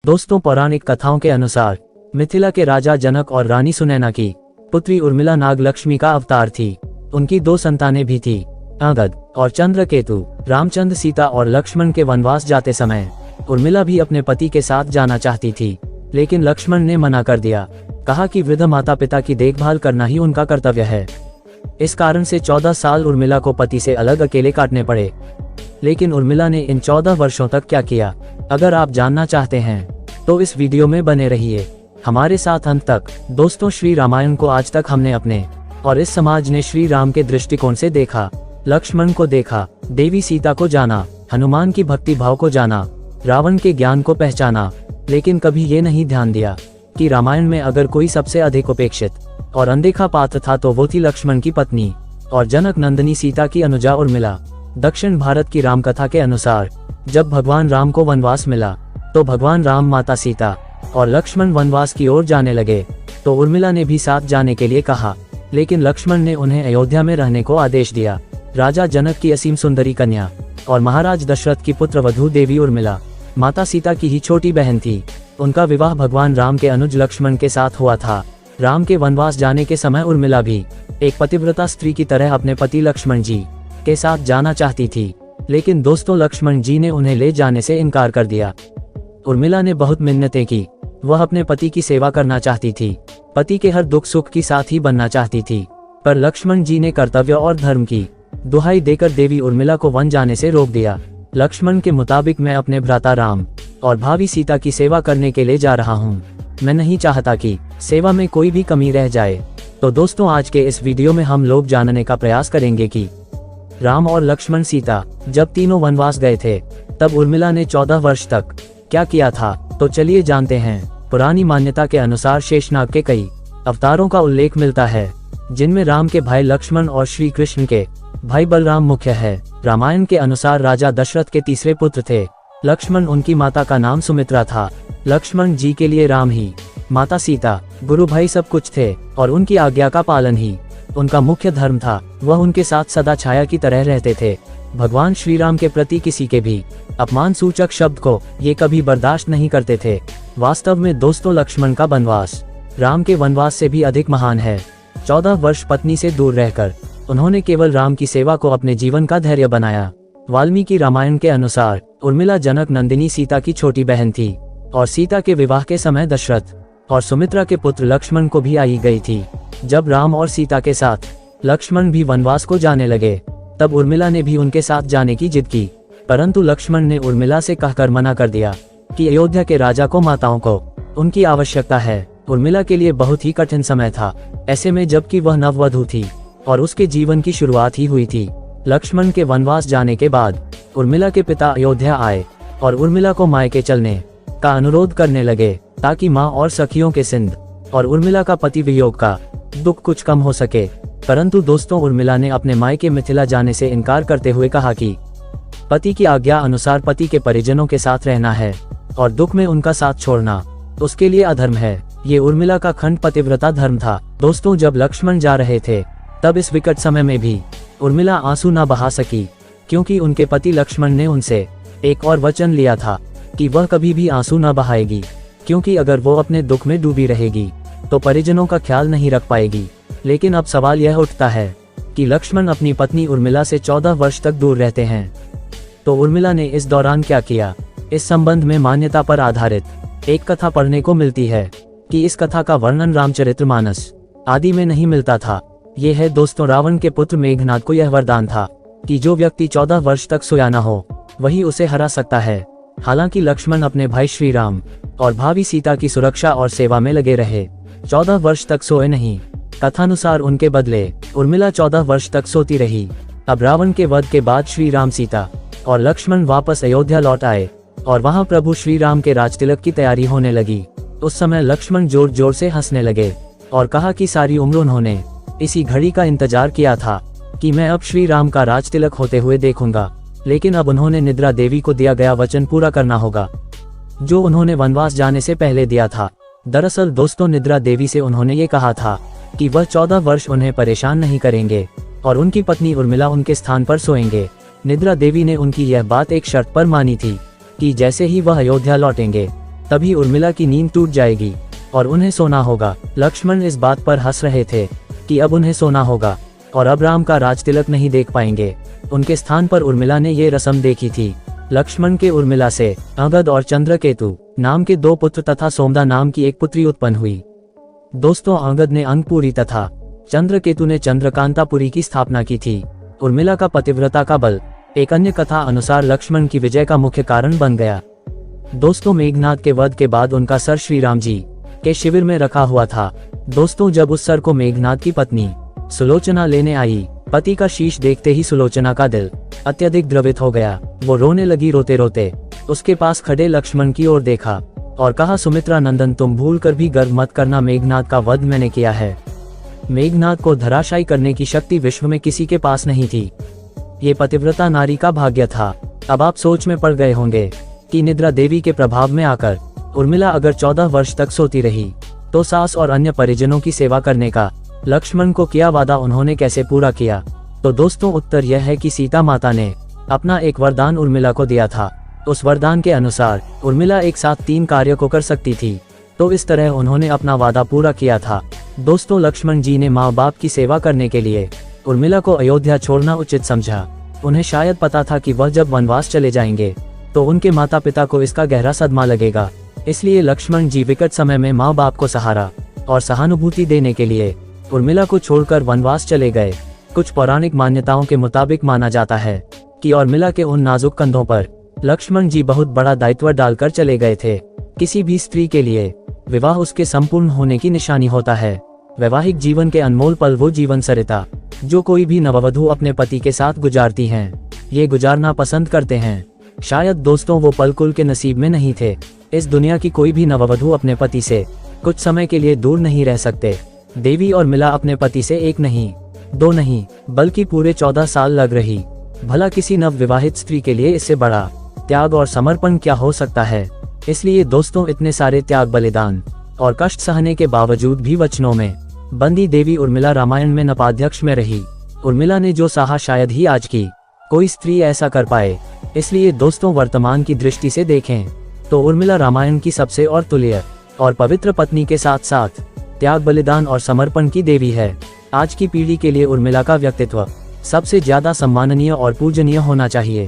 दोस्तों, पौराणिक कथाओं के अनुसार मिथिला के राजा जनक और रानी सुनैना की पुत्री उर्मिला नागलक्ष्मी का अवतार थी। उनकी दो संतानें भी थी, अंगद और चंद्रकेतु। रामचंद्र, सीता और लक्ष्मण के वनवास जाते समय उर्मिला भी अपने पति के साथ जाना चाहती थी, लेकिन लक्ष्मण ने मना कर दिया। कहा कि वृद्ध माता पिता की देखभाल करना ही उनका कर्तव्य है। इस कारण से 14 साल उर्मिला को पति से अलग अकेले काटने पड़े। लेकिन उर्मिला ने इन 14 वर्षों तक क्या किया, अगर आप जानना चाहते हैं तो इस वीडियो में बने रहिए हमारे साथ अंत तक। दोस्तों, श्री रामायण को आज तक हमने अपने और इस समाज ने श्री राम के दृष्टिकोण से देखा। लक्ष्मण को देखा, देवी सीता को जाना, हनुमान की भक्ति भाव को जाना, रावण के ज्ञान को पहचाना, लेकिन कभी ये नहीं ध्यान दिया कि रामायण में अगर कोई सबसे अधिक उपेक्षित और अनदेखा पात्र था तो वो थी लक्ष्मण की पत्नी और जनक नंदिनी सीता की अनुजा उर्मिला। दक्षिण भारत की राम कथा के अनुसार जब भगवान राम को वनवास मिला तो भगवान राम, माता सीता और लक्ष्मण वनवास की ओर जाने लगे तो उर्मिला ने भी साथ जाने के लिए कहा, लेकिन लक्ष्मण ने उन्हें अयोध्या में रहने को आदेश दिया। राजा जनक की असीम सुंदरी कन्या और महाराज दशरथ की पुत्रवधू देवी उर्मिला माता सीता की ही छोटी बहन थी। उनका विवाह भगवान राम के अनुज लक्ष्मण के साथ हुआ था। राम के वनवास जाने के समय उर्मिला भी एक पतिव्रता स्त्री की तरह अपने पति लक्ष्मण जी के साथ जाना चाहती थी, लेकिन दोस्तों लक्ष्मण जी ने उन्हें ले जाने से इनकार कर दिया। उर्मिला ने बहुत मिन्नतें की, वह अपने पति की सेवा करना चाहती थी, पति के हर दुख सुख की साथी बनना चाहती थी, पर लक्ष्मण जी ने कर्तव्य और धर्म की दुहाई देकर देवी उर्मिला को वन जाने से रोक दिया। लक्ष्मण के मुताबिक मैं अपने भ्राता राम और भाभी सीता की सेवा करने के लिए जा रहा हूँ। मैं नहीं चाहता कि सेवा में कोई भी कमी रह जाए। तो दोस्तों, आज के इस वीडियो में हम लोग जानने का प्रयास करेंगे कि राम और लक्ष्मण सीता जब तीनों वनवास गए थे तब उर्मिला ने 14 वर्ष तक क्या किया था। तो चलिए जानते हैं। पुरानी मान्यता के अनुसार शेषनाग के कई अवतारों का उल्लेख मिलता है, जिनमें राम के भाई लक्ष्मण और श्री कृष्ण के भाई बलराम मुख्य है। रामायण के अनुसार राजा दशरथ के तीसरे पुत्र थे लक्ष्मण। उनकी माता का नाम सुमित्रा था। लक्ष्मण जी के लिए राम ही, माता सीता, गुरु भाई सब कुछ थे और उनकी आज्ञा का पालन ही उनका मुख्य धर्म था। वह उनके साथ सदा छाया की तरह रहते थे। भगवान श्री राम के प्रति किसी के भी अपमान सूचक शब्द को ये कभी बर्दाश्त नहीं करते थे। वास्तव में दोस्तों, लक्ष्मण का वनवास राम के वनवास से भी अधिक महान है। 14 वर्ष पत्नी से दूर रहकर उन्होंने केवल राम की सेवा को अपने जीवन का धैर्य बनाया। वाल्मीकि रामायण के अनुसार उर्मिला जनक नंदिनी सीता की छोटी बहन थी और सीता के विवाह के समय दशरथ और सुमित्रा के पुत्र लक्ष्मण को भी आई गई थी। जब राम और सीता के साथ लक्ष्मण भी वनवास को जाने लगे तब उर्मिला ने भी उनके साथ जाने की जिद की, परंतु लक्ष्मण ने उर्मिला से कहकर मना कर दिया कि अयोध्या के राजा को माताओं को उनकी आवश्यकता है। उर्मिला के लिए बहुत ही कठिन समय था, ऐसे में जबकि वह नववधू थी और उसके जीवन की शुरुआत ही हुई थी। लक्ष्मण के वनवास जाने के बाद उर्मिला के पिता अयोध्या आए और उर्मिला को मायके चलने का अनुरोध करने लगे ताकि माँ और सखियों के सिंध और उर्मिला का पति वियोग का दुख कुछ कम हो सके। परंतु दोस्तों, उर्मिला ने अपने मायके मिथिला जाने से इनकार करते हुए कहा कि पति की आज्ञा अनुसार पति के परिजनों के साथ रहना है और दुख में उनका साथ छोड़ना उसके लिए अधर्म है। ये उर्मिला का खंड पतिव्रता धर्म था। दोस्तों, जब लक्ष्मण जा रहे थे तब इस विकट समय में भी उर्मिला आंसू न बहा सकी, क्योंकि उनके पति लक्ष्मण ने उनसे एक और वचन लिया था कि वह कभी भी आंसू न बहाएगी, क्योंकि अगर वो अपने दुख में डूबी रहेगी तो परिजनों का ख्याल नहीं रख पाएगी। लेकिन अब सवाल यह उठता है कि लक्ष्मण अपनी पत्नी उर्मिला से 14 वर्ष तक दूर रहते हैं, तो उर्मिला ने इस दौरान क्या किया। इस संबंध में मान्यता पर आधारित एक कथा पढ़ने को मिलती है कि इस कथा का वर्णन रामचरितमानस आदि में नहीं मिलता था। ये है दोस्तों, रावण के पुत्र मेघनाद को यह वरदान था कि जो व्यक्ति 14 वर्ष तक सोया न हो वही उसे हरा सकता है। हालांकि लक्ष्मण अपने भाई श्री राम और भाभी सीता की सुरक्षा और सेवा में लगे रहे, 14 वर्ष तक सोए नहीं। कथानुसार उनके बदले उर्मिला 14 वर्ष तक सोती रही। अब रावण के वध के बाद श्री राम, सीता और लक्ष्मण वापस अयोध्या लौट आए और वहां प्रभु श्री राम के राजतिलक की तैयारी होने लगी। उस समय लक्ष्मण जोर जोर से हंसने लगे और कहा कि सारी उम्र उन्होंने इसी घड़ी का इंतजार किया था कि मैं अब श्री राम का राजतिलक होते हुए देखूंगा। लेकिन अब उन्होंने निद्रा देवी को दिया गया वचन पूरा करना होगा, जो उन्होंने वनवास जाने से पहले दिया था। दरअसल दोस्तों, निद्रा देवी से उन्होंने ये कहा था कि वह 14 वर्ष उन्हें परेशान नहीं करेंगे और उनकी पत्नी उर्मिला उनके स्थान पर सोएंगे। निद्रा देवी ने उनकी यह बात एक शर्त पर मानी थी कि जैसे ही वह अयोध्या लौटेंगे तभी उर्मिला की नींद टूट जाएगी और उन्हें सोना होगा। लक्ष्मण इस बात पर हंस रहे थे कि अब उन्हें सोना होगा और अब राम का राज तिलक नहीं देख पाएंगे। उनके स्थान पर उर्मिला ने ये रस्म देखी थी। लक्ष्मण के उर्मिला से अंगद और चंद्रकेतु नाम के 2 पुत्र तथा सोमदा नाम की एक पुत्री उत्पन्न हुई। दोस्तों, अंगद ने अंगपुरी तथा चंद्रकेतु ने चंद्रकांतापुरी की स्थापना की थी। उर्मिला का पतिव्रता का बल एक अन्य कथा अनुसार लक्ष्मण की विजय का मुख्य कारण बन गया। दोस्तों, मेघनाद के वध के बाद उनका सर श्री राम जी के शिविर में रखा हुआ था। दोस्तों, जब उस सर को मेघनाद की पत्नी सुलोचना लेने आई, पति का शीश देखते ही सुलोचना का दिल अत्यधिक द्रवित हो गया। वो रोने लगी। रोते रोते उसके पास खड़े लक्ष्मण की ओर देखा और कहा, सुमित्रा नंदन, तुम भूल कर भी गर्व मत करना, मेघनाद का वध मैंने किया है। मेघनाद को धराशायी करने की शक्ति विश्व में किसी के पास नहीं थी। ये पतिव्रता नारी का भाग्य था। अब आप सोच में पड़ गए होंगे कि निद्रा देवी के प्रभाव में आकर उर्मिला अगर 14 वर्ष तक सोती रही तो सास और अन्य परिजनों की सेवा करने का लक्ष्मण को किया वादा उन्होंने कैसे पूरा किया? तो दोस्तों, उत्तर यह है कि सीता माता ने अपना एक वरदान उर्मिला को दिया था। उस वरदान के अनुसार उर्मिला एक साथ 3 कार्य को कर सकती थी, तो इस तरह उन्होंने अपना वादा पूरा किया था। दोस्तों, लक्ष्मण जी ने माँ बाप की सेवा करने के लिए उर्मिला को अयोध्या छोड़ना उचित समझा। उन्हें शायद पता था कि वह जब वनवास चले जाएंगे तो उनके माता पिता को इसका गहरा सदमा लगेगा। इसलिए लक्ष्मण जी विकट समय में माँ बाप को सहारा और सहानुभूति देने के लिए उर्मिला को छोड़कर वनवास चले गए। कुछ पौराणिक मान्यताओं के मुताबिक माना जाता है कि उर्मिला के उन नाजुक कंधों पर लक्ष्मण जी बहुत बड़ा दायित्व डालकर चले गए थे। किसी भी स्त्री के लिए विवाह उसके संपूर्ण होने की निशानी होता है। वैवाहिक जीवन के अनमोल पल वो जीवन सरिता जो कोई भी नववधु अपने पति के साथ गुजारती हैं, ये गुजारना पसंद करते हैं। शायद दोस्तों, वो पल कुल के नसीब में नहीं थे। इस दुनिया की कोई भी नववधु अपने पति से कुछ समय के लिए दूर नहीं रह सकते। देवी और मिला अपने पति से 1 नहीं 2 नहीं बल्कि पूरे 14 साल लग रही। भला किसी नवविवाहित स्त्री के लिए इससे बड़ा त्याग और समर्पण क्या हो सकता है? इसलिए दोस्तों, इतने सारे त्याग, बलिदान और कष्ट सहने के बावजूद भी वचनों में बंदी देवी उर्मिला रामायण में नपाध्यक्ष में रही। उर्मिला ने जो सहा शायद ही आज की कोई स्त्री ऐसा कर पाए। इसलिए दोस्तों, वर्तमान की दृष्टि से देखें तो उर्मिला रामायण की सबसे और तुल्य और पवित्र पत्नी के साथ साथ त्याग, बलिदान और समर्पण की देवी है। आज की पीढ़ी के लिए उर्मिला का व्यक्तित्व सबसे ज्यादा सम्माननीय और पूजनीय होना चाहिए।